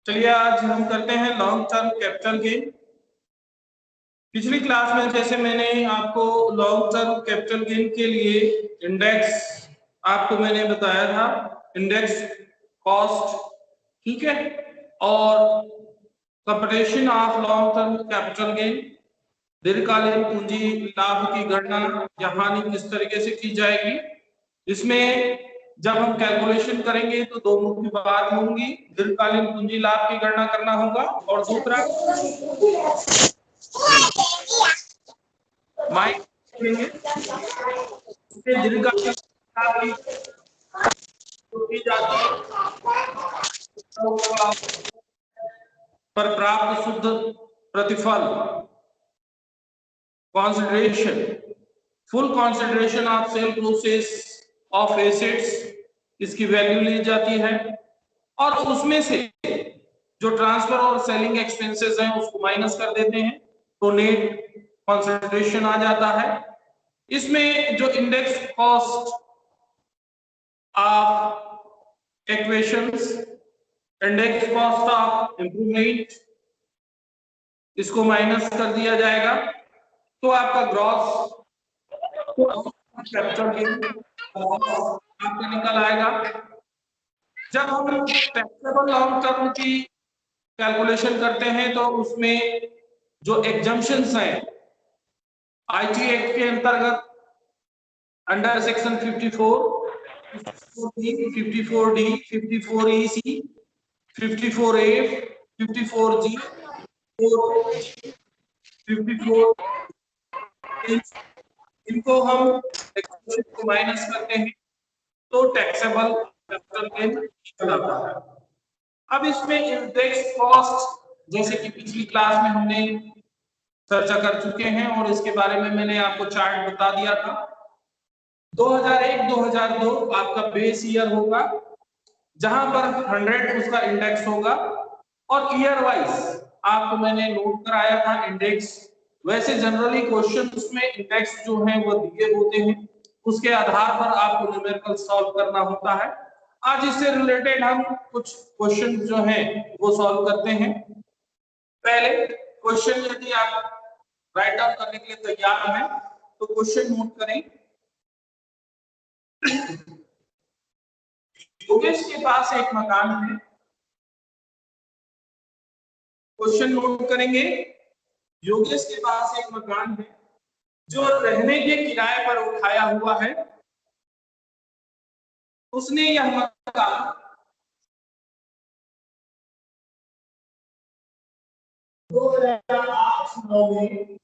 चलिए आज हम करते हैं लॉन्ग टर्म कैपिटल गेन। पिछली क्लास में जैसे मैंने आपको लॉन्ग टर्म कैपिटल गेन के लिए इंडेक्स आपको मैंने बताया था, इंडेक्स कॉस्ट, ठीक है, और competition of long term capital gain, दीर्घकालीन पूंजी लाभ की गणना या हानि किस तरीके से की जाएगी। इसमें जब हम कैलकुलेशन करेंगे तो दो मुख्य बात होंगी, दीर्घकालीन पूंजी लाभ की गणना करना होगा और दूसरा माइक दीर्घकालीन लाभ की जाती है पर प्राप्त शुद्ध प्रतिफल consideration, full consideration of sale process of assets, इसकी वैल्यू ली जाती है और उसमें से जो ट्रांसफर और सेलिंग एक्सपेंसेस हैं उसको माइनस कर देते हैं तो नेट कंसिडरेशन आ जाता है। इसमें जो index cost of equations, index cost of improvement, इसको माइनस कर दिया जाएगा तो आपका ग्रॉस कैपिटल गेन आपका निकल आएगा। जब हम टैक्सेबल लॉन्ग टर्म की कैलकुलेशन करते हैं तो उसमें जो एग्जम्पशंस हैं आईटी एक्ट के अंतर्गत under section 54, 54D, 54EC, 54A, 54G, 54, इनको हम एग्जम्पशन को माइनस करते हैं तो टैक्सेबल कैपिटल गेन आता है। अब इसमें इंडेक्स कॉस्ट जैसे कि पिछली क्लास में हमने चर्चा कर चुके हैं और इसके बारे में मैंने आपको चार्ट बता दिया था। 2001-2002 आपका बेस ईयर होगा जहां पर 100 उसका इंडेक्स होगा और ईयर वाइज आपको मैंने नोट कराया था इंडेक्स। वैसे जनरली क्वेश्चन उसमें इंडेक्स जो है वो दिए होते हैं, उसके आधार पर आपको न्यूमेरिकल सॉल्व करना होता है। आज इससे रिलेटेड हम कुछ क्वेश्चन जो हैं वो सॉल्व करते हैं। पहले क्वेश्चन यदि आप राइट डाउन करने के लिए तैयार हैं तो क्वेश्चन नोट करें। योगेश के पास एक मकान है, क्वेश्चन नोट करेंगे। योगेश के पास एक मकान है जो रहने के किराए पर उठाया हुआ है। उसने यह मकान 2008-9 में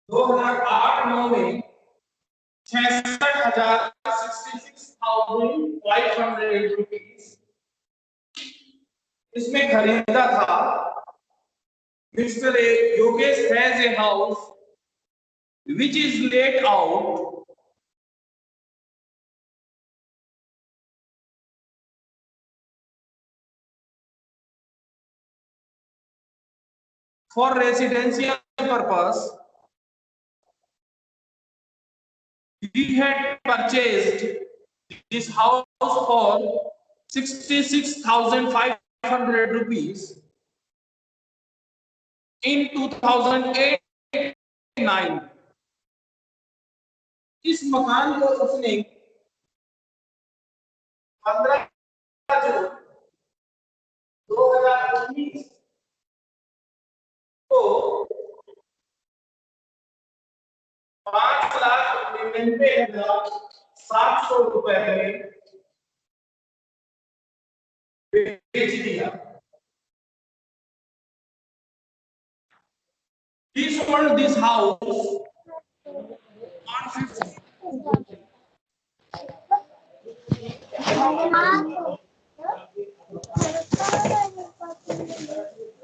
2008-9 में 66,500 रुपीज इसमें खरीदा था। Mister Yogesh has a house which is laid out for residential purpose. He had purchased this house for 66,500 rupees in 2008-9। इस मकान को उसने 15 जून 2019 को 5,99,700 रुपए में बेच दिया। He sold this house on 15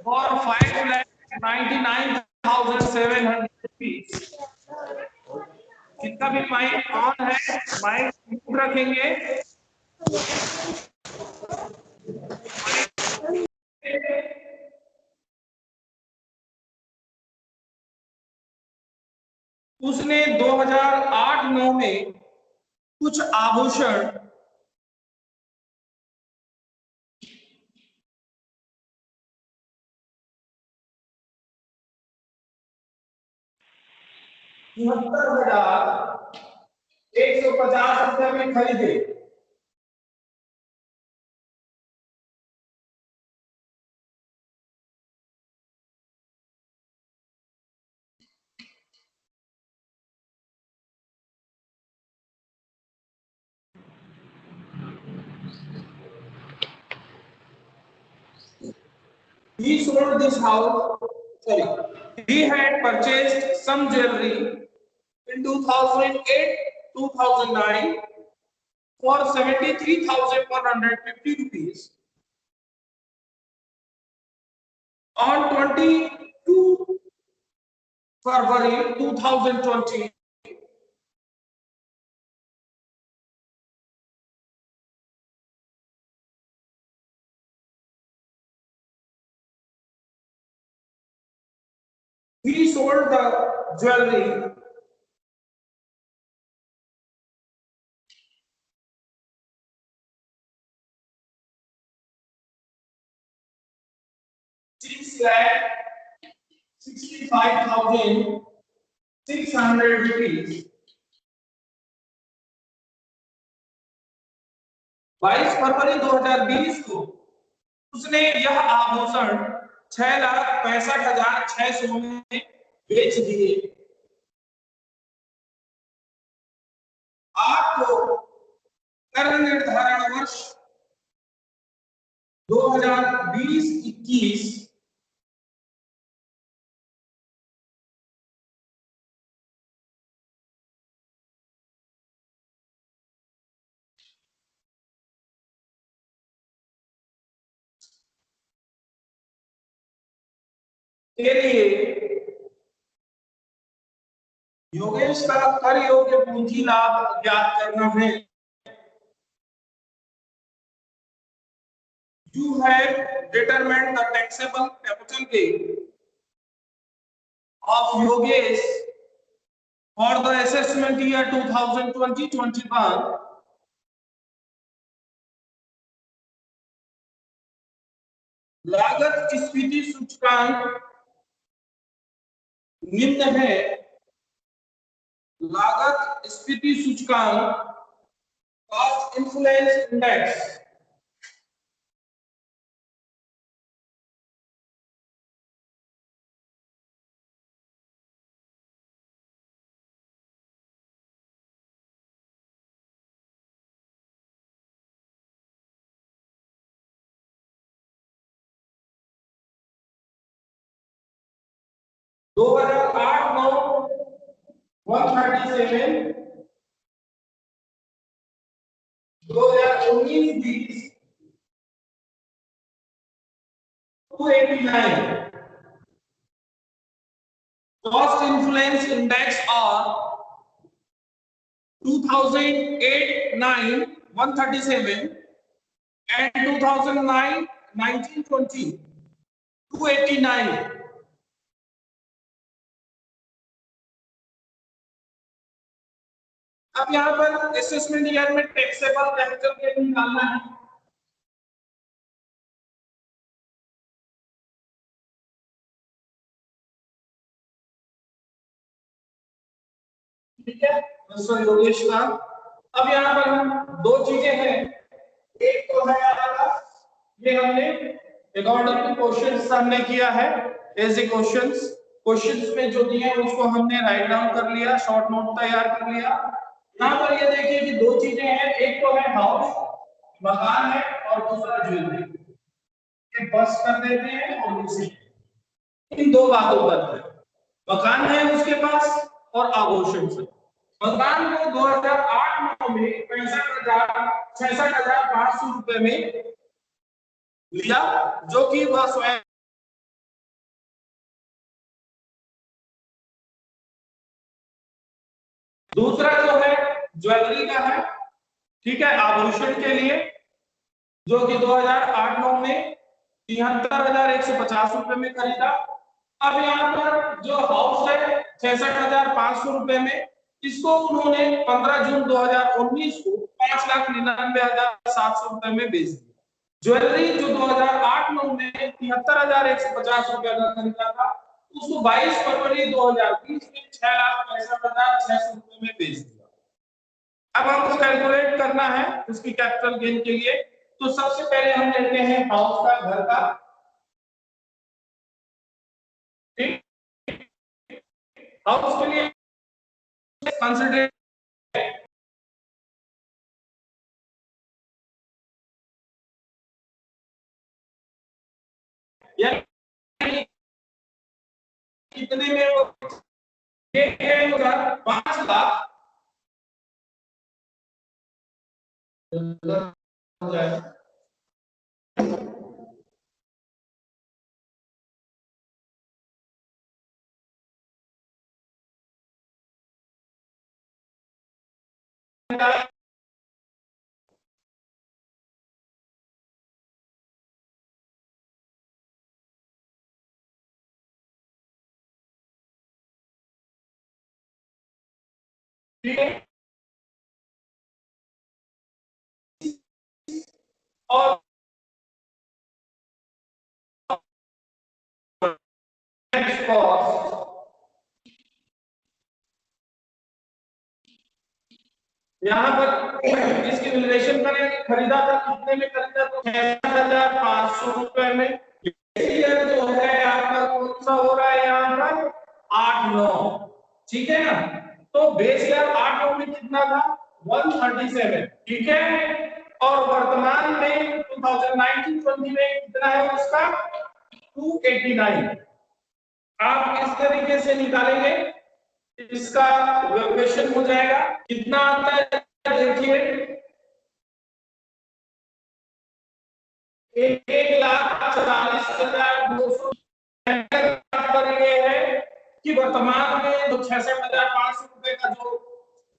for 5,99,700 rupees। जितना भी माइक ऑन है माइक म्यूट रखेंगे। उसने 2008-9 में कुछ आभूषण ₹73,150 में खरीदे। He sold this house, sorry, he had purchased some jewelry in 2008-2009 for 73,150 rupees. On 22 February 2020, he sold the jewelry ₹6,65,600। 22 फरवरी 2020 को उसने यह आभूषण 6,65,600 में बेच दिए। आपको कर निर्धारण वर्ष 2020-21 के लिए योगेश का कर योग्य पूंजी लाभ ज्ञात करना है। You have determined the taxable capital gain of Yogesh for the assessment year 2020-21. लागत स्फीति सूचकांक निम्न है। लागत स्फीति सूचकांक कॉस्ट इन्फ्लुएंस इंडेक्स दो 2008-9 137, 2019-20 289। Cost influence index are 2008-9 137 and 2009-19-20 289। अब यहाँ पर असेसमेंट ईयर में टैक्सेबल कैपिटल गेन निकालना है। ठीक है मिस्टर योगेश का। अब यहाँ पर हम दो चीजें हैं। एक तो है आपका ये हमने अकॉर्डिंग टू क्वेश्चंस हमने किया है एज ए क्वेश्चंस में जो दिए हैं उसको हमने राइट डाउन कर लिया, शॉर्ट नोट तैयार कर लिया। यहाँ पर ये देखिए कि दो चीजें हैं, एक तो है हाउस मकान है और दूसरा ज्वेलरी। ये बस कर देते हैं और इसे इन दो बातों पर है। मकान है उसके पास और आभूषण से। मकान को 2008-9 में 66,500 रुपए में लिया जो कि वह स्वयं। दूसरा जो है ज्वेलरी का है, ठीक है, आभूषण के लिए जो कि 2008-9 में 73,150 रुपए में खरीदा अब यहाँ पर जो हाउस है 66,500 रुपए में, इसको उन्होंने 15 जून 2019 को 5,99,700 रुपए में बेच दिया। ज्वेलरी जो 2008-9 में 73,150 रुपए का खरीदा था, उसको 22 फरवरी 2020 में 6,65,600 रुपए में बेच दिया। अब हमको कैलकुलेट करना है उसकी कैपिटल गेन के लिए, तो सबसे पहले हम लेते हैं हाउस का, घर का, ठीक। हाउस के लिए कंसिडर कितने में वो, ये है 5 लाख हो जाएगा। ठीक है, और यहाँ पर इसकी रिलेशन करेंगे, खरीदा था कितने में, खरीदा तो 66,500 रुपए में। ईयर जो है आपका कौन सा हो रहा है यहाँ पर, 8-9, ठीक है ना। तो बेस ईयर 8-9 में कितना था, 137, ठीक है। और वर्तमान में 2019-20 में कितना है उसका, 289। आप इस तरीके से निकालेंगे, इसका वैल्यूएशन हो जाएगा, कितना आता है देखिए, 1,40,200 करेंगे है कि वर्तमान में जो 66,500 रुपए का जो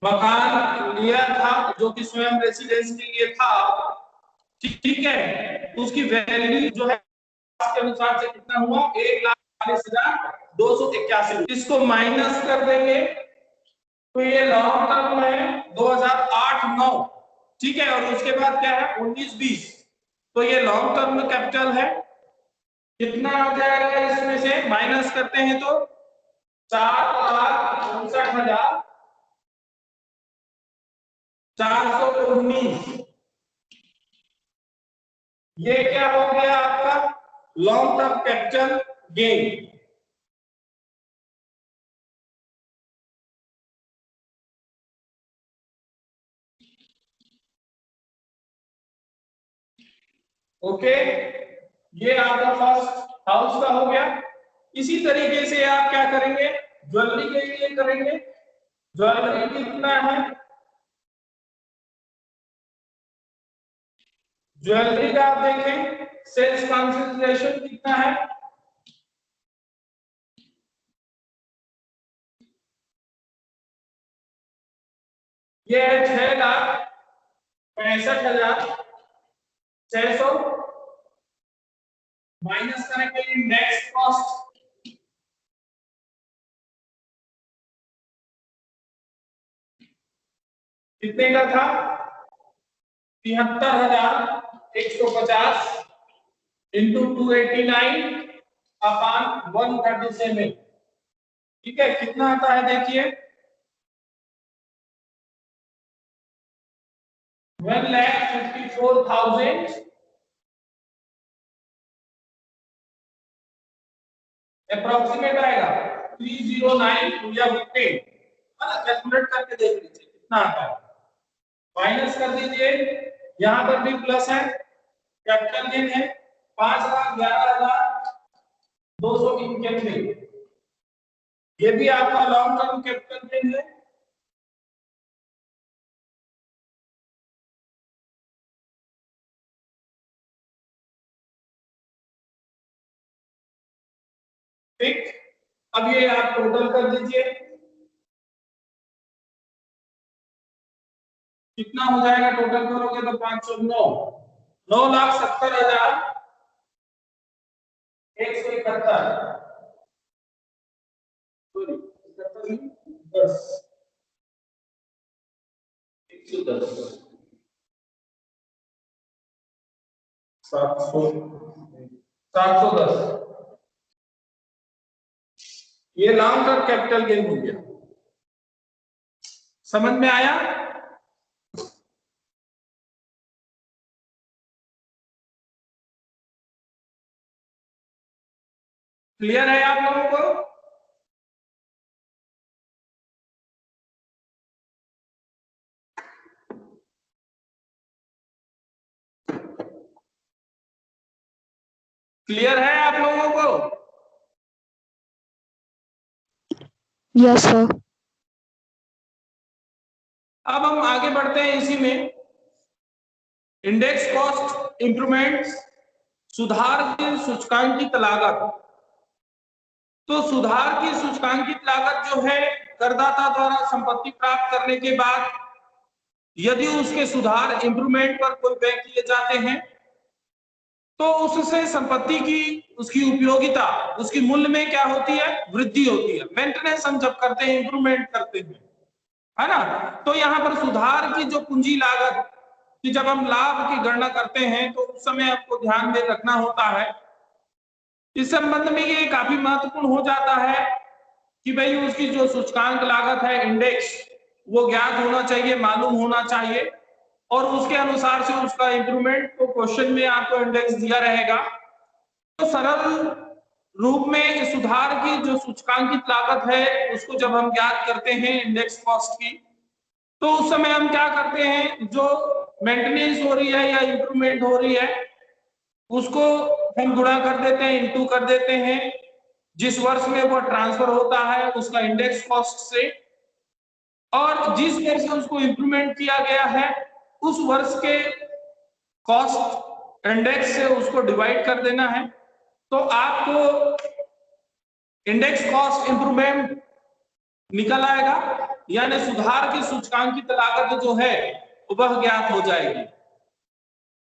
मकान लिया था, जो कि स्वयं रेसिडेंस के लिए था, ठीक है, उसकी वैल्यू जो है के अनुसार से कितना हुआ, 1,40,281। इसको माइनस कर देंगे तो ये लॉन्ग टर्म है 2008-9, ठीक है, और उसके बाद क्या है 19-20, तो ये लॉन्ग टर्म कैपिटल है। कितना आ जाएगा, इसमें से माइनस करते हैं तो 4,59,419, ये क्या हो गया आपका long term capital gain. Okay, ये आपका फर्स्ट हाउस का हो गया। इसी तरीके से आप क्या करेंगे, ज्वेलरी के लिए करेंगे। ज्वेलरी कितना है, ज्वेलरी का आप देखें सेल्स कंसिडरेशन कितना है, ये है 6,65,600, माइनस करेंगे नेक्स्ट कॉस्ट, कितने का था, 73,150 इंटू 289 अपॉन 137, ठीक है, कितना आता है देखिए, 1,54,000 अप्रोक्सीमेट आएगा, 309 या 15, कैलकुलेट करके देख लीजिए कितना आता है, माइनस कर दीजिए, यहाँ पर भी प्लस है, कैपिटल गेन है 5,11,291, ये भी आपका लॉन्ग टर्म कैपिटल गेन है। ठीक, अब ये आप टोटल कर दीजिए, कितना हो जाएगा, टोटल करोगे तो 509, 9,70,171, की 10, 110, 710, ये लॉन्ग टर्म कैपिटल गेन हो गया। समझ में आया? क्लियर है आप लोगों को? क्लियर है आप लोगों को? Yes sir. अब हम आगे बढ़ते हैं इसी में। इंडेक्स कॉस्ट इंप्रूवमेंट्स, सुधार की सूचकांकित लागत। तो सुधार की सूचकांकित लागत जो है, करदाता द्वारा संपत्ति प्राप्त करने के बाद यदि उसके सुधार इंप्रूवमेंट पर कोई व्यय किए जाते हैं तो उससे संपत्ति की उसकी उपयोगिता, उसकी मूल्य में क्या होती है? वृद्धि होती है। मेंटेनेंस हम जब करते हैं, इंप्रूवमेंट करते हैं, है ना? तो यहाँ पर सुधार की जो पूंजी लागत कि जब हम लाभ की गणना करते हैं तो उस समय आपको ध्यान में रखना होता है। इस संबंध में ये काफी महत्वपूर्ण हो जाता है कि भाई उसकी जो सूचकांक लागत है, इंडेक्स, वो ज्ञात होना चाहिए, मालूम होना चाहिए, और उसके अनुसार से उसका इंप्रूवमेंट को क्वेश्चन में आपको इंडेक्स दिया रहेगा। तो सरल रूप में सुधार की जो सूचकांकित लागत है उसको जब हम ज्ञात करते हैं इंडेक्स कॉस्ट की, तो उस समय हम क्या करते हैं, जो मेंटेनेंस हो रही है या इंप्रूवमेंट हो रही है उसको हम गुणा कर देते हैं, इंटू कर देते हैं जिस वर्ष में वो ट्रांसफर होता है उसका इंडेक्स कॉस्ट से, और जिस वर्ष से उसको इंप्रूवमेंट किया गया है उस वर्ष के कॉस्ट इंडेक्स से उसको डिवाइड कर देना है। तो आपको इंडेक्स कॉस्ट इंप्रूवमेंट निकल आएगा, यानी सुधार की सूचकांकित लागत जो है वह ज्ञात हो जाएगी।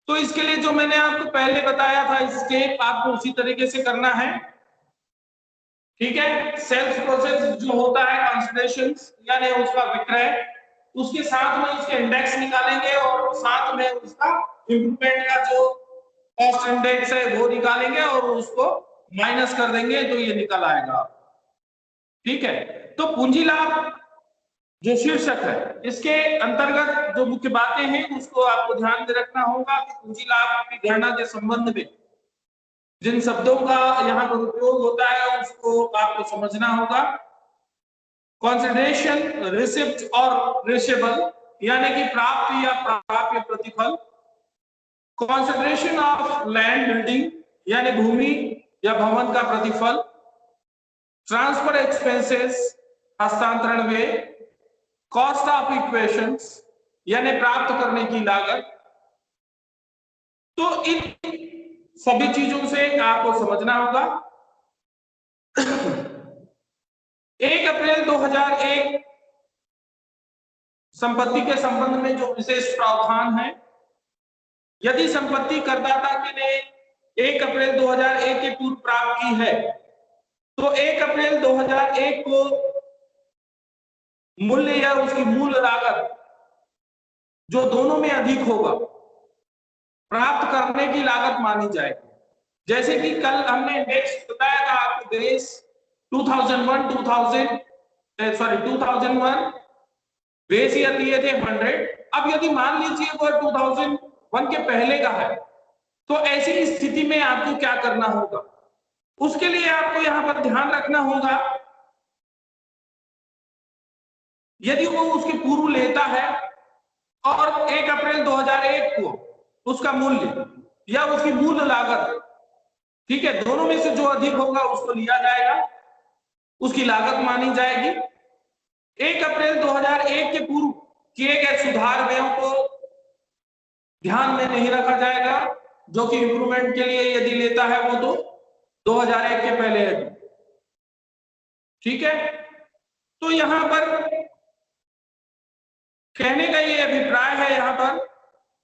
तो इसके लिए जो मैंने आपको पहले बताया था स्टेप, आपको उसी तरीके से करना है, ठीक है? सेल्स प्रोसेस जो होता है कंसिडरेशन यानी उसका विक्रय, उसके साथ में उसके इंडेक्स निकालेंगे और साथ में उसका इंप्रूवमेंट का जो कॉस्ट इंडेक्स है वो निकालेंगे और उसको माइनस कर देंगे तो ये निकल आएगा, ठीक है? तो पूंजी लाभ जो शीर्षक है इसके अंतर्गत जो मुख्य बातें हैं उसको आपको ध्यान में रखना होगा कि पूंजी लाभ की गणना के संबंध में जिन शब्दों का यहाँ पर उपयोग होता है उसको आपको समझना होगा। कंसिडरेशन, रिसिप्ट और रिसीवेबल यानी कि प्राप्त या प्राप्य प्रतिफल। कंसिडरेशन ऑफ लैंड बिल्डिंग यानी भूमि या भवन का प्रतिफल। ट्रांसफर एक्सपेंसेस हस्तांतरण व्यय। कॉस्ट ऑफ इक्वेशंस यानी प्राप्त करने की लागत। तो इन सभी चीजों से आपको समझना होगा। 1 अप्रैल 2001 संपत्ति के संबंध में जो विशेष प्रावधान है, यदि संपत्ति करदाता के ने 1 अप्रैल 2001 के पूर्व प्राप्त की है तो 1 अप्रैल 2001 को मूल्य या उसकी मूल लागत जो दोनों में अधिक होगा प्राप्त करने की लागत मानी जाएगी। जैसे कि कल हमने इंडेक्स बताया था आपको, बेस 2001 बेस ईयर दिए थे 100। अब यदि मान लीजिए वो 2001 के पहले का है तो ऐसी स्थिति में आपको क्या करना होगा, उसके लिए आपको यहां पर ध्यान रखना होगा। यदि वो उसके पूर्व लेता है और 1 अप्रैल 2001 को उसका मूल्य या उसकी मूल लागत, ठीक है, दोनों में से जो अधिक होगा उसको लिया जाएगा, उसकी लागत मानी जाएगी। 1 अप्रैल 2001 के पूर्व किए गए सुधार व्ययों को ध्यान में नहीं रखा जाएगा, जो कि इंप्रूवमेंट के लिए यदि लेता है वो तो 2001 के पहले है, ठीक है? तो यहां पर कहने का ये अभिप्राय है यहां पर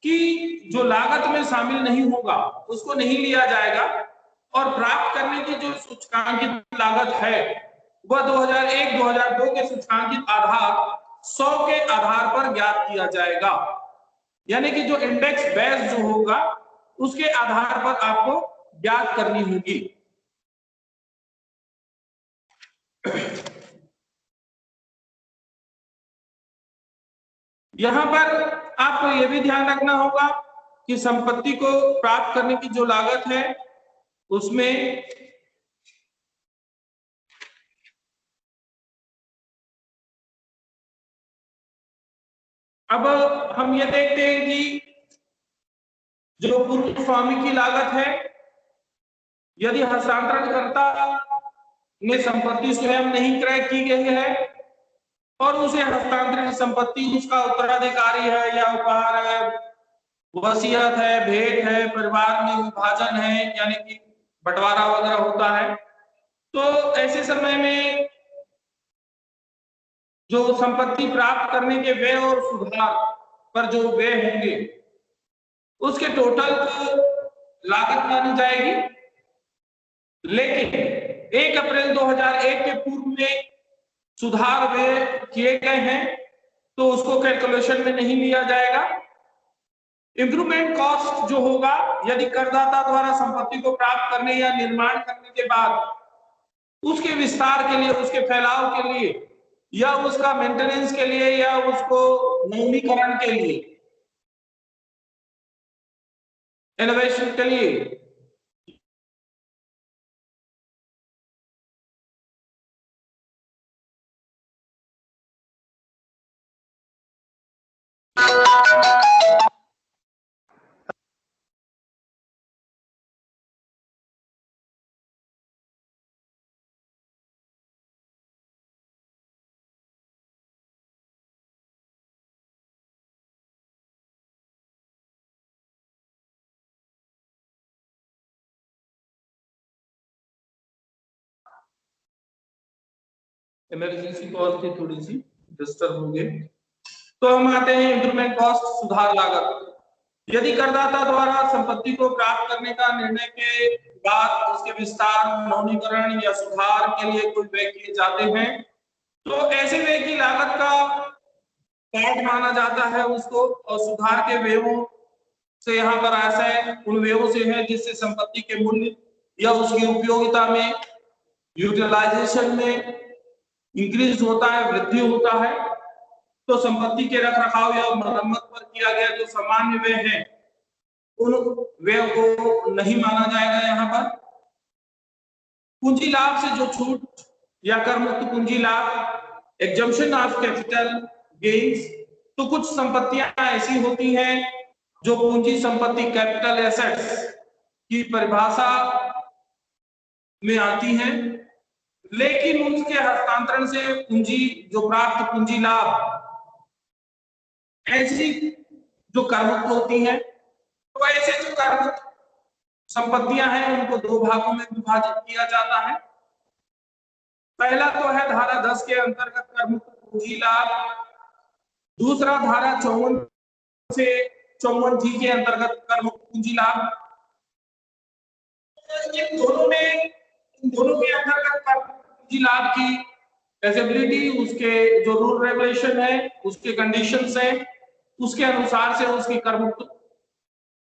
कि जो लागत में शामिल नहीं होगा उसको नहीं लिया जाएगा, और प्राप्त करने की जो सूचकांकित लागत है वह 2001-2002 के सूचकांकित आधार 100 के आधार पर ज्ञात किया जाएगा। यानी कि जो इंडेक्स बेस जो होगा उसके आधार पर आपको ज्ञात करनी होगी। यहां पर आपको यह भी ध्यान रखना होगा कि संपत्ति को प्राप्त करने की जो लागत है उसमें अब हम ये देखते हैं कि जो पूर्व स्वामी की लागत है, यदि हस्तांतरणकर्ता ने संपत्ति स्वयं नहीं क्रय की गई है और उसे हस्तांतरित संपत्ति उसका उत्तराधिकारी है या उपहार है, वसीयत है, भेंट है, परिवार में विभाजन है यानी कि बंटवारा वगैरह होता है, तो ऐसे समय में जो संपत्ति प्राप्त करने के व्यय और सुधार पर जो व्यय होंगे उसके टोटल को लागत मानी जाएगी। लेकिन 1 अप्रैल 2001 के पूर्व में सुधार व्यय किए गए हैं तो उसको कैलकुलेशन में नहीं लिया जाएगा। इंप्रूवमेंट कॉस्ट जो होगा यदि करदाता द्वारा संपत्ति को प्राप्त करने या निर्माण करने के बाद उसके विस्तार के लिए, उसके फैलाव के लिए या उसका मेंटेनेंस के लिए या उसको नवीनीकरण के लिए, इनोवेशन के लिए इमरजेंसी कॉल थी, थोड़ी सी डिस्टर्ब हो गए। तो हम आते हैं इंप्रूवमेंट कॉस्ट, सुधार लागत। यदि करदाता द्वारा संपत्ति को प्राप्त करने का निर्णय के बाद उसके विस्तार, नवीनीकरण या सुधार के लिए कोई व्यय किए जाते हैं तो ऐसे व्यय की लागत का पार्ट माना जाता है उसको। और सुधार के व्ययों से यहाँ पर आशय उन व्ययों से है जिससे संपत्ति के मूल्य या उसकी उपयोगिता में, यूटिलाइजेशन में इंक्रीज होता है, वृद्धि होता है। तो संपत्ति के रखरखाव या मरम्मत पर किया गया जो सामान्य व्यय है उन व्यय को नहीं माना जाएगा। यहाँ पर पूंजी लाभ से जो छूट या कर मुक्त पूंजी लाभ, एग्जम्पशन ऑफ कैपिटल गेन्स, तो कुछ संपत्तियां ऐसी होती हैं जो पूंजी संपत्ति, कैपिटल एसेट्स की परिभाषा में आती हैं, लेकिन उसके हस्तांतरण से पूंजी जो प्राप्त पूंजी लाभ ऐसी जो करमुक्त होती हैं। तो ऐसे जो करमुक्त संपत्तियां हैं उनको दो भागों में विभाजित किया जाता है। पहला तो है धारा 10 के अंतर्गत करमुक्त पूंजी लाभ, दूसरा धारा 54 से 54G के अंतर्गत करमुक्त पूंजी लाभ। इन दोनों के अंतर्गत करमुक्त पूंजी लाभ की एलिजिबिलिटी, उसके जो रूल रेगुलेशन है, उसके कंडीशंस है, उसके अनुसार से उसकी करमुक्त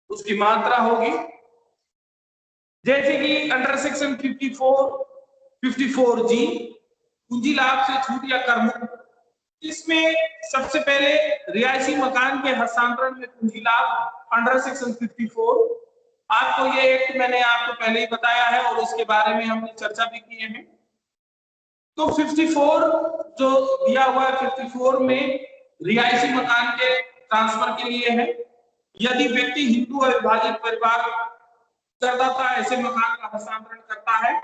उसकी मात्रा होगी। जैसे कि अंडर सेक्शन 54G पूंजी लाभ से छूट या करमुक्त, इसमें सबसे पहले रिहायशी मकान के हस्तांतरण में पूंजी लाभ अंडर सेक्शन 54। आपको ये एक्ट मैंने आपको पहले ही बताया है और उसके बारे में हमने चर्चा भी किए हैं। तो 54 जो दिया हुआ है, 54 में रिहायशी मकान के ट्रांसफर के लिए है। यदि व्यक्ति हिंदू अविभाजित परिवार करदाता ऐसे मकान का हस्तांतरण करता है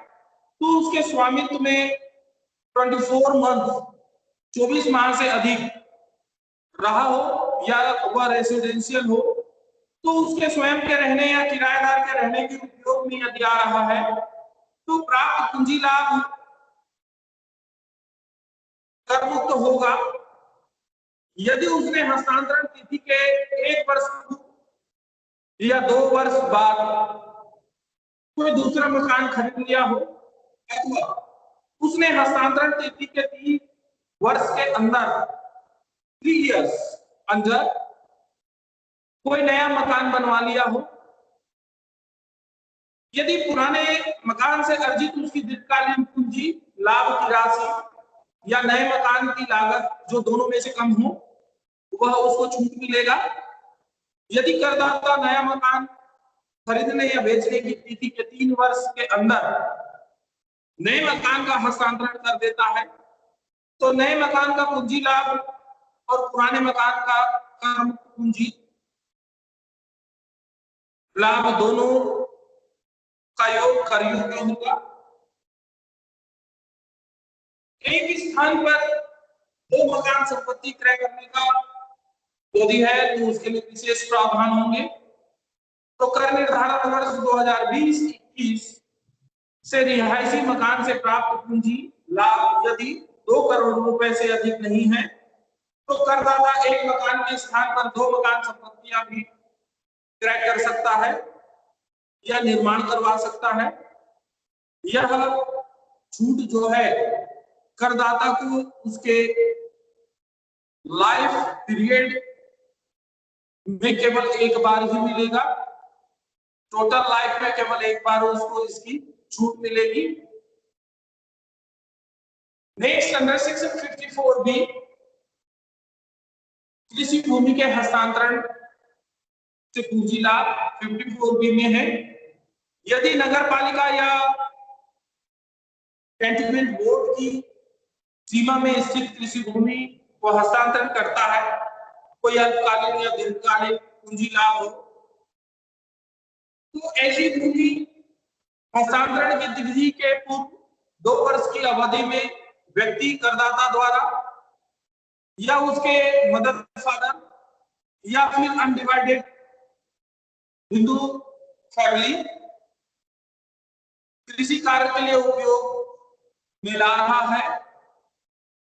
तो उसके स्वामित्व में 24 मंथ 24 माह से अधिक रहा हो या वह रेसिडेंशियल हो, तो उसके स्वयं के रहने या किराएदार के रहने के उपयोग में यदि आ रहा है तो प्राप्त पूंजी लाभ कर मुक्त होगा। यदि उसने हस्तांतरण तिथि के 1 वर्ष या 2 वर्ष बाद कोई दूसरा मकान खरीद लिया हो अथवा उसने हस्तांतरण तिथि के 3 वर्ष के अंदर 3 years अंदर कोई नया मकान बनवा लिया हो, यदि पुराने मकान से अर्जित उसकी दीर्घकालीन पूंजी लाभ की राशि या नए मकान की लागत जो दोनों में से कम हो, वह उसको छूट मिलेगा। यदि करदाता नया मकान खरीदने या बेचने की तिथि के 3 वर्ष के अंदर नए मकान का हस्तांतरण कर देता है, तो नए मकान का पूंजी लाभ और पुराने मकान का कर मुक्त पूंजी लाभ दोनों का योग कर योग्य होगा। एक स्थान पर 2 मकान संपत्ति क्रय करने का यदि है तो उसके लिए विशेष प्रावधान होंगे। तो कर निर्धारण वर्ष 2020-21 से रिहायशी मकान से प्राप्त पूंजी लाभ यदि 2 करोड़ रुपए से अधिक नहीं है, तो करदाता एक मकान के स्थान पर 2 मकान संपत्तियां भी क्रय कर सकता है या निर्माण करवा सकता है। यह छूट जो है करदाता को उसके लाइफ पीरियड में केवल एक बार ही मिलेगा। टोटल लाइफ में केवल एक बार उसको इसकी छूट मिलेगी। नेक्स्ट अंडर सेक्शन 54B कृषि भूमि के हस्तांतरण से पूंजी लाभ 54B में है, यदि नगर पालिका या कैंटोनमेंट बोर्ड की सीमा में स्थित कृषि भूमि को हस्तांतरण करता है, कोई अल्पकालीन या दीर्घकालीन पूंजी लाभ हो, तो ऐसी भूमि हस्तांतरण की तिथि के पूर्व 2 वर्ष की अवधि में व्यक्ति करदाता द्वारा या उसके मदर फादर या फिर अनडिवाइडेड हिंदू फैमिली कृषि कार्य के लिए उपयोग में ला रहा है।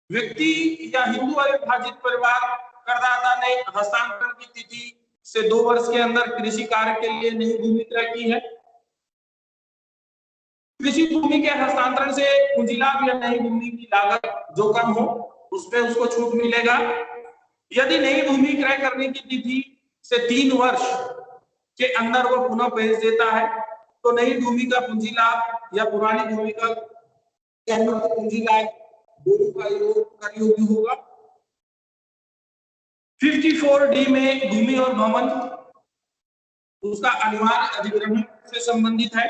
व्यक्ति या हिंदू अविभाजित परिवार करदाता ने हस्तांतरण की तिथि से 2 वर्ष के अंदर कृषि कार्य के लिए नई भूमि क्रय की है। कृषि भूमि के हस्तांतरण से पूंजी लाभ या नई भूमि की लागत जो कम हो उसमें उसको छूट मिलेगा। यदि नई भूमि क्रय करने की तिथि से 3 वर्ष के अंदर वो पुनः बेच देता है, तो नई भूमि का पूंजी लाभ या पुरानी भूमि का पूंजी लाभ दोनों का योग कर योग्य होगा। 54D में भूमि और भवन उसका अनिवार्य अधिग्रहण से संबंधित है।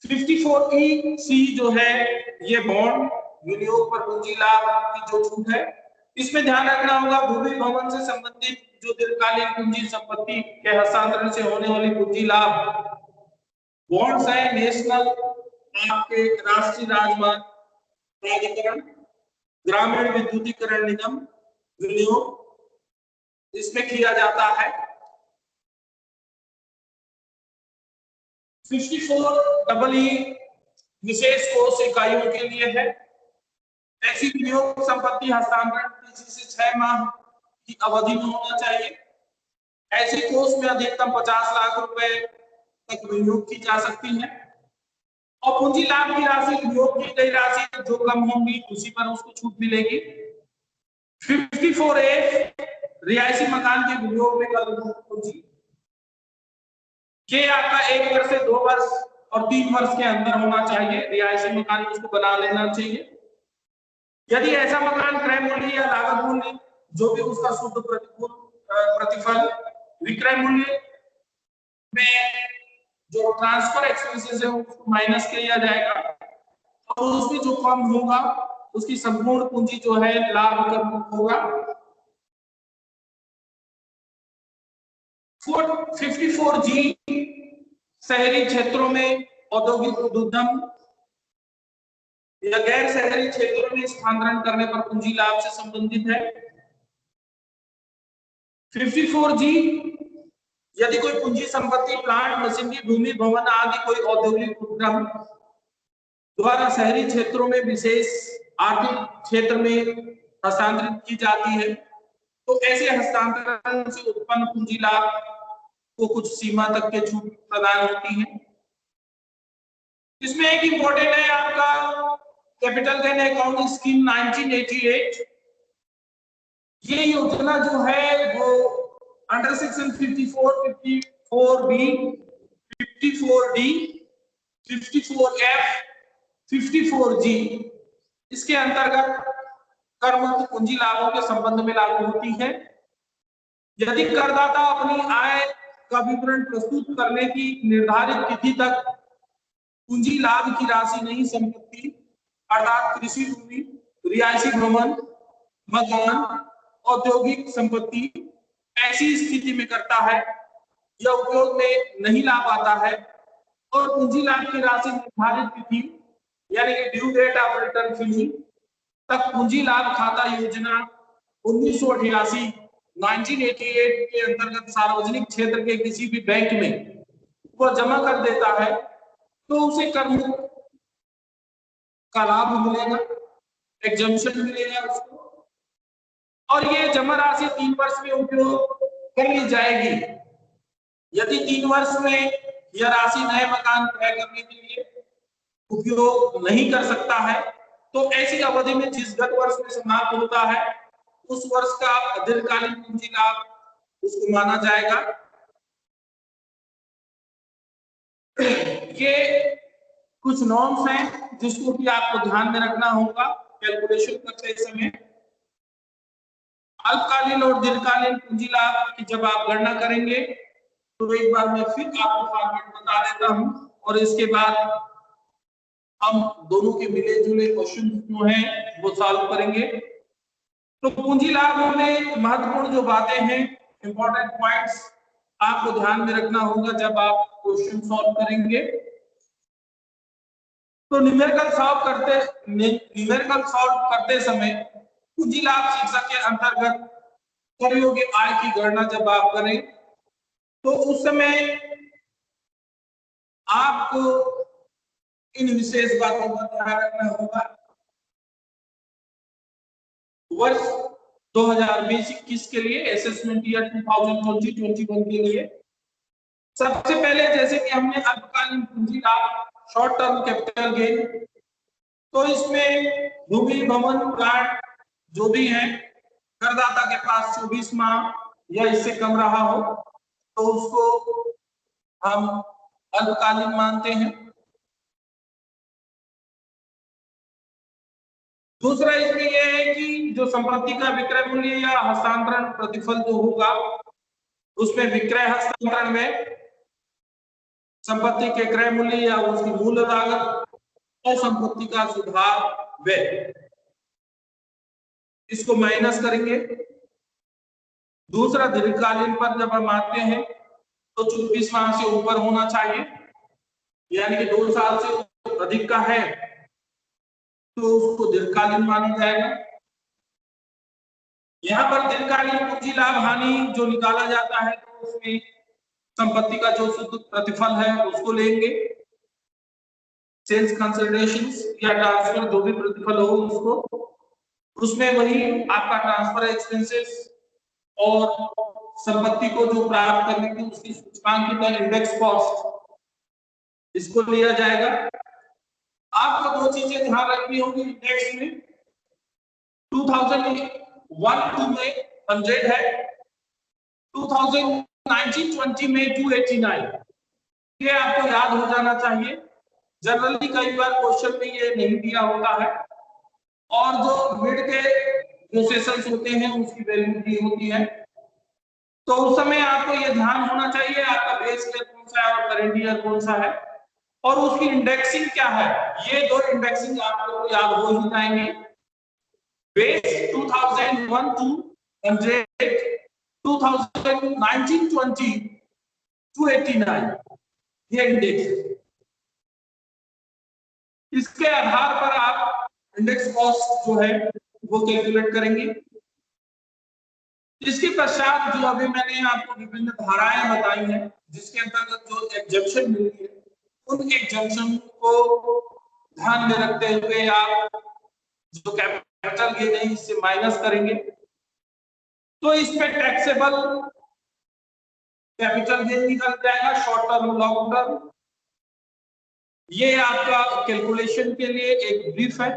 54EC जो है ये बॉन्ड विनियोग पर पूंजी लाभ की जो छूट है, इसमें ध्यान रखना होगा भूमि भवन से संबंधित जो दीर्घकालीन पूंजी संपत्ति के हस्तांतरण से होने वाली पूंजी लाभ बॉन्ड्स है नेशनल आपके राष्ट्रीय राजमार्ग प्राधिकरण, ग्रामीण विद्युतीकरण निगम विनियोग, इसमें किया जाता है। 54EE विशेष कोष इकाइयों के लिए है। ऐसी विनियोग संपत्ति हस्तांतरण तिथि से 6 माह की अवधि में होना चाहिए। ऐसे कोष में अधिकतम 50 लाख रुपए तक विनियोग की जा सकती है और पूंजी लाभ की राशि विनियोग की गई राशि जो कम होगी उसी पर उसको छूट मिलेगी। 54A रिहायशी मकान के विनियोग में कर पूंजी ये आपका 1 वर्ष से 2 वर्ष और 3 वर्ष के अंदर होना चाहिए। रिहायशी मकान उसको बना लेना चाहिए। यदि ऐसा मकान क्रय मूल्य या लागत मूल्य जो भी उसका शुद्ध प्रतिफल विक्रय मूल्य में जो ट्रांसफर एक्सपेंसेस है उसको माइनस किया जाएगा और उसमें जो कम होगा उसकी संपूर्ण पूंजी जो है लाभ कर होगा। 54G शहरी क्षेत्रों में औद्योगिक उद्यम या गैर शहरी क्षेत्रों में स्थानांतरण करने पर पूंजी लाभ से संबंधित है। 54G यदि कोई पूंजी संपत्ति प्लांट मशीनरी भूमि भवन आदि कोई औद्योगिक उपक्रम द्वारा शहरी क्षेत्रों में विशेष आर्थिक क्षेत्र में हस्तांतरित की जाती है, तो ऐसे हस्तांतरण से उत्पन्न पूंजी लाभ को कुछ सीमा तक के छूट प्रदान होती है। इसमें एक इंपॉर्टेंट है आपका कैपिटल गेन अकाउंट स्कीम 1988, ये योजना जो है वो under section 54, 54B, 54D, 54F, 54G इसके अंतर्गत कर मुक्त पूंजी लाभों के संबंध में लागू होती है। यदि करदाता अपनी आय का विवरण प्रस्तुत करने की निर्धारित तिथि तक पूंजी लाभ की राशि नहीं संपत्ति अर्थात कृषि भूमि, रिहायशी भवन, मकान, औद्योगिक संपत्ति ऐसी स्थिति में करता है या उपयोग में नहीं ला पाता है और पूंजी लाभ की राशि निर्धारित तिथि यानी कि due date of return filing तक पूंजी लाभ खाता योजना 1988 1988 के अंतर्गत सार्वजनिक क्षेत्र के किसी भी बैंक में वो जमा कर देता है तो उसे कर मुक्त का लाभ मिलेगा, एग्जम्पशन मिलेगा उसको, और ये जमा राशि 3 वर्ष में उपयोग कर ली जाएगी। यदि 3 वर्ष में यह राशि नए मकान क्रय करने के लिए उपयोग नहीं कर सकता है तो ऐसी अवधि में जिस गत वर्ष में समाप्त होता है उस वर्ष का दीर्घकालीन पूंजी लाभ उसको माना जाएगा। ये कुछ नॉर्म्स हैं जिसको कि आपको ध्यान में रखना होगा कैलकुलेशन करते समय। अल्पकालीन और दीर्घकालीन पूंजी लाभ की जब आप गणना करेंगे तो एक बार मैं फिर आपको फॉर्मेट बता देता हूं और इसके बाद हम दोनों के मिले जुले क्वेश्चन जो हैं वो सॉल्व करेंगे। तो पूंजी लाभ में महत्वपूर्ण जो बातें हैं, इंपॉर्टेंट पॉइंट्स आपको ध्यान में रखना होगा जब आप क्वेश्चन सॉल्व करेंगे। तो न्यूमेरिकल सॉल्व करते समय पूंजी लाभ शीर्षक के अंतर्गत कर योग्य आय की गणना जब आप करें तो उस समय आपको इन विशेष बातों का ध्यान रखना होगा। वर्ष 2020-21 के लिए असेसमेंट ईयर 2020-21 के लिए सबसे पहले जैसे कि हमने अल्पकालीन पूंजी लाभ शॉर्ट टर्म कैपिटल गेन, तो इसमें भूमि, भवन, प्लांट जो भी है करदाता के पास 24 माह या इससे कम रहा हो तो उसको हम अल्पकालीन मानते हैं। दूसरा इसमें यह है कि जो संपत्ति का विक्रय मूल्य या हस्तांतरण प्रतिफल जो होगा उसमें विक्रय हस्तांतरण में संपत्ति के क्रय मूल्य या उसकी मूल लागत और संपत्ति का सुधार व्यय इसको माइनस करेंगे। दूसरा दीर्घकालीन पर जब हम आते हैं तो 24 माह से ऊपर होना चाहिए यानी कि 2 साल से अधिक का है तो उसको दीर्घकालीन माना जाएगा। यहाँ पर दीर्घकालीन पूंजी लाभ हानि जो निकाला जाता है तो उसमें संपत्ति का जो शुद्ध प्रतिफल है उसको लेंगे, सेल्स कंसिडरेशंस या ट्रांसफर जो भी प्रतिफल हो उसको, उसमें वही आपका ट्रांसफर एक्सपेंसेस और संपत्ति को जो प्राप्त करने की उसकी सूचकांकित इंडेक्स कॉस्ट इसको लिया जाएगा। आपको दो चीजें ध्यान रखनी होगी इंडेक्स में, 2001-2 में 100 है, 2019-20 में 289, ये आपको याद हो जाना चाहिए। जनरली कई बार क्वेश्चन में ये नहीं दिया होता है और जो मिड के जो सेशंस होते हैं उसकी वैल्यू दी होती है तो उस समय आपको ये ध्यान होना चाहिए आपका बेस ईयर कौन सा है और करंट ईयर कौन सा है और उसकी इंडेक्सिंग क्या है। ये दो इंडेक्सिंग आपको याद हो ही जाएंगे। बेस 2001-2 100, 2019-20 289, ये इंडेक्स। इसके आधार पर आप इंडेक्स कॉस्ट जो है वो कैलकुलेट करेंगे। इसके पश्चात जो अभी मैंने आपको विभिन्न धाराएं बताई हैं जिसके अंतर्गत जो एग्जम्पशन मिलती है उन एग्जम्पशन को ध्यान में रखते हुए आप जो कैपिटल गेन है इससे माइनस करेंगे तो इसमें टैक्सेबल कैपिटल गेन निकल जाएगा शॉर्ट टर्म लॉन्ग टर्म। ये आपका कैलकुलेशन के लिए एक ब्रीफ है।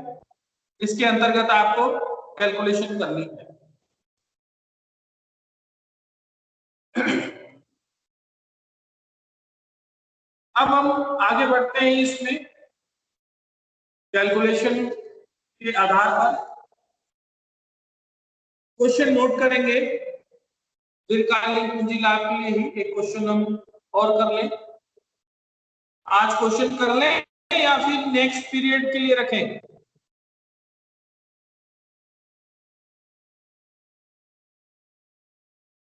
इसके अंतर्गत आपको कैलकुलेशन करनी है। अब हम आगे बढ़ते हैं इसमें कैलकुलेशन के आधार पर क्वेश्चन नोट करेंगे। दीर्घकालीन पूंजी लाभ के लिए ही एक क्वेश्चन हम और कर लें। आज क्वेश्चन कर लें या फिर नेक्स्ट पीरियड के लिए रखें?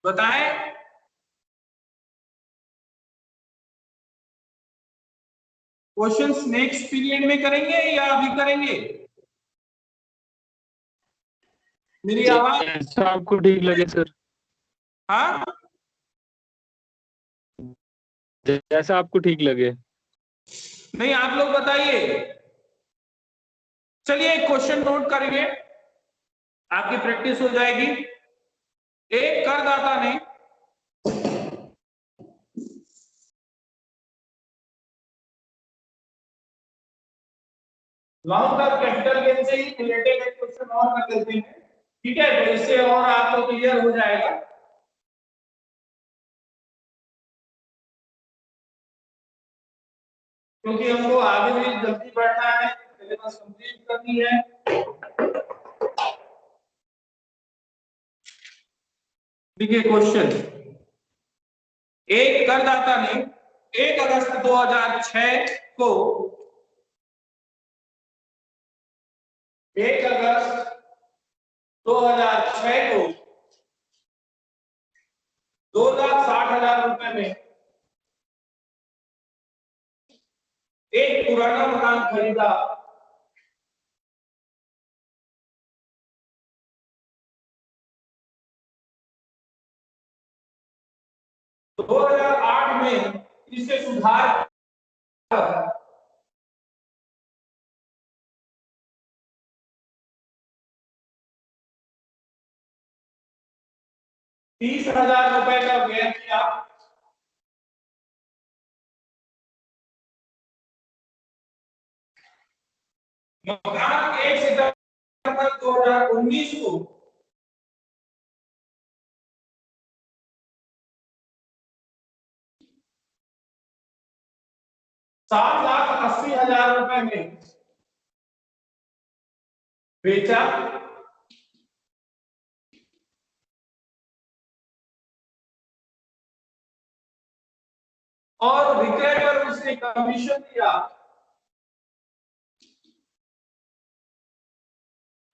बताएं। क्वेश्चंस नेक्स्ट पीरियड में करेंगे या अभी करेंगे? मेरी आवाज जैसा आपको ठीक लगे सर। हाँ, जैसा आपको ठीक लगे। नहीं आप लोग बताइए। चलिए एक क्वेश्चन नोट करेंगे, आपकी प्रैक्टिस हो जाएगी। एक करदाता ने लॉन्ग टर्म कैपिटल गेन से ही रिलेटेड एक क्वेश्चन और कर देते हैं, ठीक है? तो इससे और आपको क्लियर हो जाएगा। क्योंकि हमको आगे भी जल्दी बढ़ना है, सिलेबस कंप्लीट करनी है। देखिए क्वेश्चन, एक करदाता ने 1 अगस्त 2006 को 1 अगस्त 2006 को 2,60,000 रुपए में एक पुराना मकान खरीदा। तो 2008 में इसे सुधार कर 30,000 रुपए का व्यय किया। मकान 1 सितंबर 2019 को 7,80,000 रुपए में बेचा और विक्रय पर उसने कमीशन दिया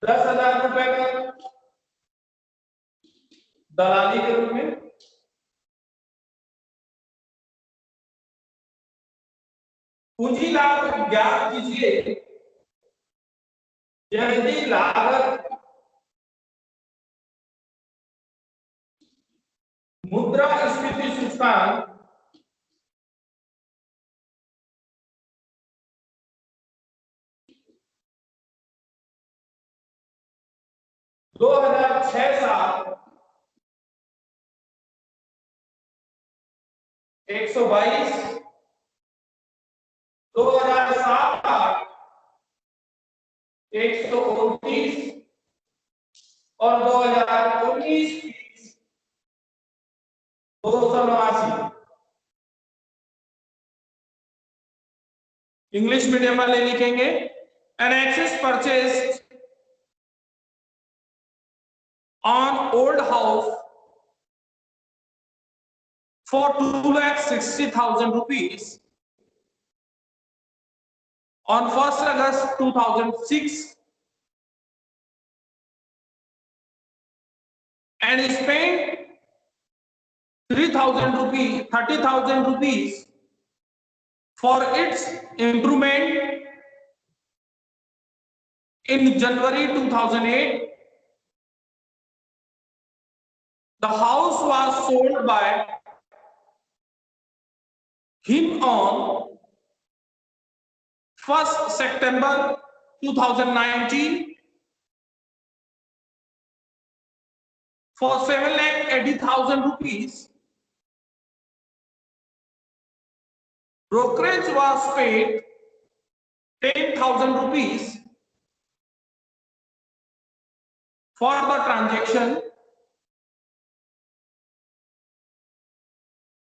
10,000 रुपए का दलाली के रूप में। पूंजी लाभ ज्ञात कीजिए यदि लागत मुद्रास्फीति सूचकांक 2006-7 122, 2007-8 129 और 2019-20 289। इंग्लिश मीडियम वाले लिखेंगे an excess purchase on old house for 2,60,000 rupees on 1st August 2006 and spent 30,000 rupees for its improvement in January 2008. The house was sold by him on 1st September 2019 for 7,80,000 rupees. Brokerage was paid 10,000 rupees for the transaction,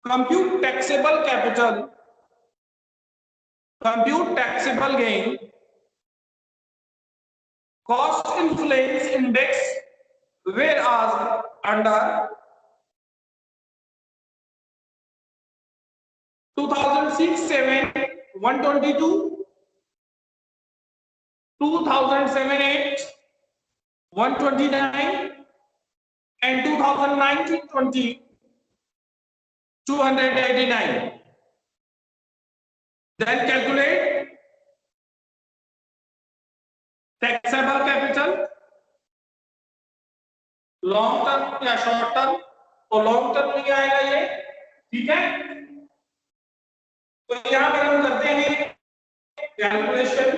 compute taxable capital, compute taxable gain, cost influence index were asked under 2006-7 122, 2007-8 129, and 2019-20 289. Then calculate taxable capital, long term या short term, तो long term में क्या आएगा ये, ठीक है। तो यहां पर हम करते हैं कैलकुलेशन,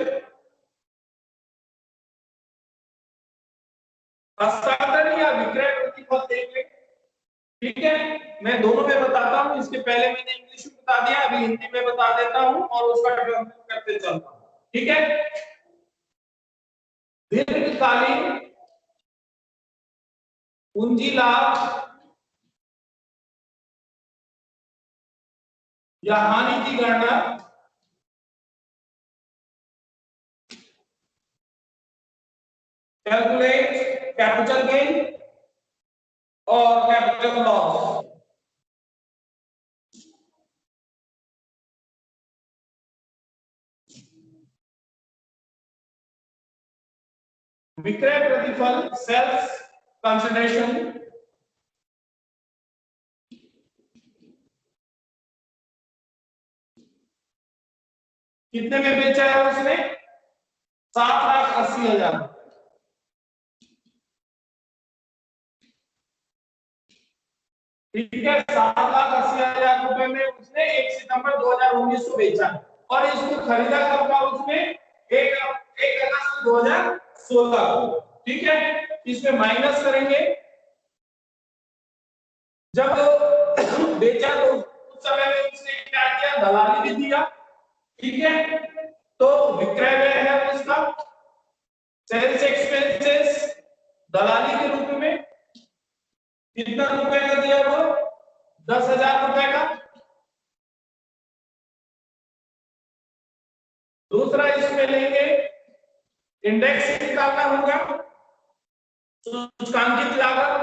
हस्तांतरण या विक्रय प्रतिफल देख लें, ठीक है। मैं दोनों में बताता हूं, इसके पहले मैंने इंग्लिश में बता दिया, अभी हिंदी में बता देता हूं और उसका डेवलपमेंट करते चलता हूं, ठीक है। दीर्घकालीन पूंजी लाभ या हानि की गणना कैलकुलेट कैपिटल गेन और कैपिटल लॉस। विक्रय प्रतिफल सेल्स कंसिडरेशन, कितने में बेचा है उसने, 7,80,000, ठीक है। 7,80,000 रुपए में उसने 1 सितंबर 2019 को बेचा और इसको खरीदा कब था उसने, 1 अगस्त 2016 को, ठीक है। इसमें माइनस करेंगे, जब बेचा तो उस समय में उसने क्या किया, दलाली भी दिया, ठीक है। तो विक्रय व्यय है उसका, सेल्स एक्सपेंसेस दलाली के रूप में कितना रुपए का दिया, वो 10,000 रुपए का। दूसरा इसमें लेंगे, इंडेक्स निकालना होगा, सूचकांकित लागत,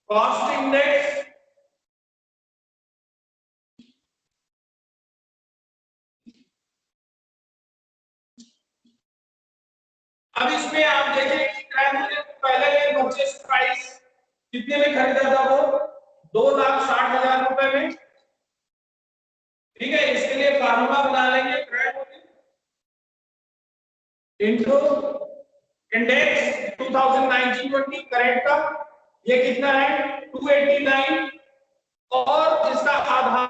कॉस्ट इंडेक्स, अब इसमें आप देखें कि पहले परचेस प्राइस कितने में खरीदा था, वो 2,60,000 रुपए में, ठीक है। इसके लिए फार्मूला बना लेंगे, इनटू इंडेक्स 2019-20 करेंट का, ये कितना है 289, और इसका आधार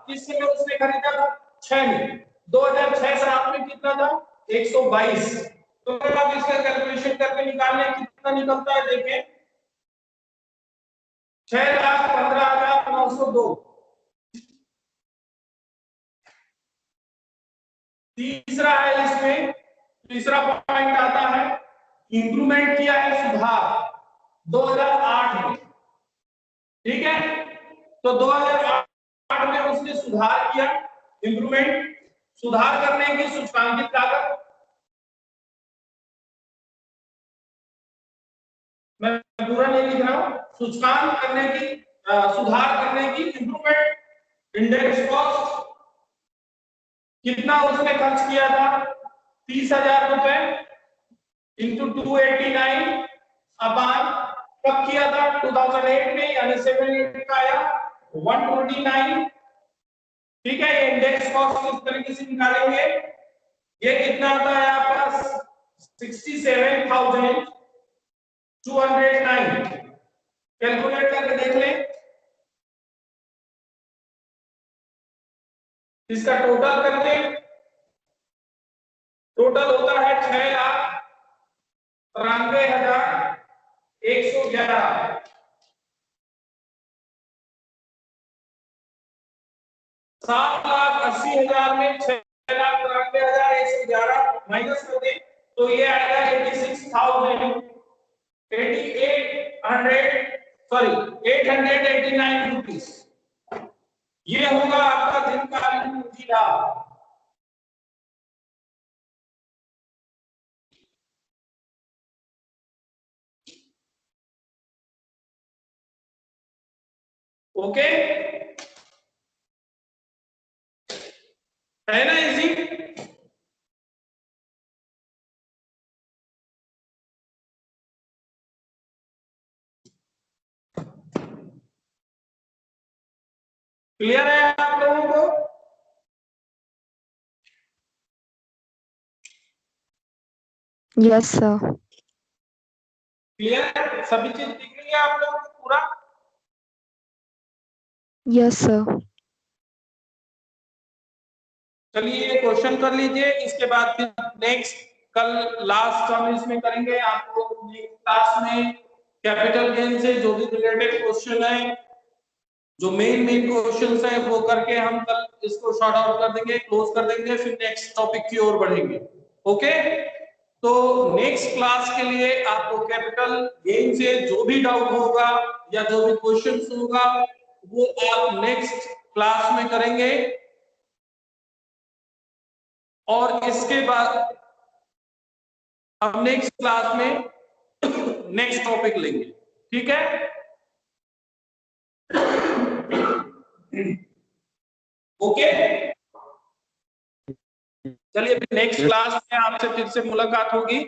किस समय उसने खरीदा था, 6 में, 2006-7 में कितना था, 122। तो अगर आप इसका कैलकुलेशन करके निकालने कितना निकलता है, देखें 6,15,902। तीसरा है, इसमें तीसरा पॉइंट आता है, इंप्रूवमेंट किया है, सुधार 2008 में, ठीक है। तो 2008 में उसने सुधार किया, इंप्रूवमेंट, सुधार करने की सूचकांकित लागत, मैं पूरा नहीं लिख रहा हूं, सूचकांक करने की, सुधार करने की, इंप्रूवमेंट इंडेक्स कॉस्ट कितना उसने खर्च किया था, 30,000 रुपए इंटू 289 अपान कब किया था, 2008 में, यानी 7 का आया 129, ठीक है। ये इंडेक्स कॉस्ट किस तरीके से निकालेंगे, ये कितना आता है आपका 67,209, कैलकुलेट करके देख लें, इसका टोटल कर लें, टोटल होता है 6,93,111, 7,80,000 में 6,93,111 माइनस कर दें तो ये आएगा 86,000 889 रुपीस। ये होगा आपका दिन का पूंजी लाभ। ओके, है ना इजी? क्लियर है आप लोगों को? Yes, sir. क्लियर है? सभी चीज दिख रही है आप लोगों को पूरा? Yes, sir. चलिए क्वेश्चन कर लीजिए, इसके बाद फिर नेक्स्ट कल लास्ट हम इसमें करेंगे। आपको नेक्स्ट क्लास में कैपिटल गेन से जो भी रिलेटेड क्वेश्चन है, जो मेन क्वेश्चंस है, वो करके हम कल इसको शॉर्ट आउट कर देंगे, क्लोज कर देंगे, फिर नेक्स्ट टॉपिक की ओर बढ़ेंगे। ओके, तो नेक्स्ट क्लास के लिए आपको कैपिटल गेन से जो भी डाउट होगा या जो भी क्वेश्चंस होगा वो आप नेक्स्ट क्लास में करेंगे, और इसके बाद हम नेक्स्ट क्लास में नेक्स्ट टॉपिक लेंगे। ठीक है, ओके। चलिए नेक्स्ट क्लास में आपसे फिर से मुलाकात होगी।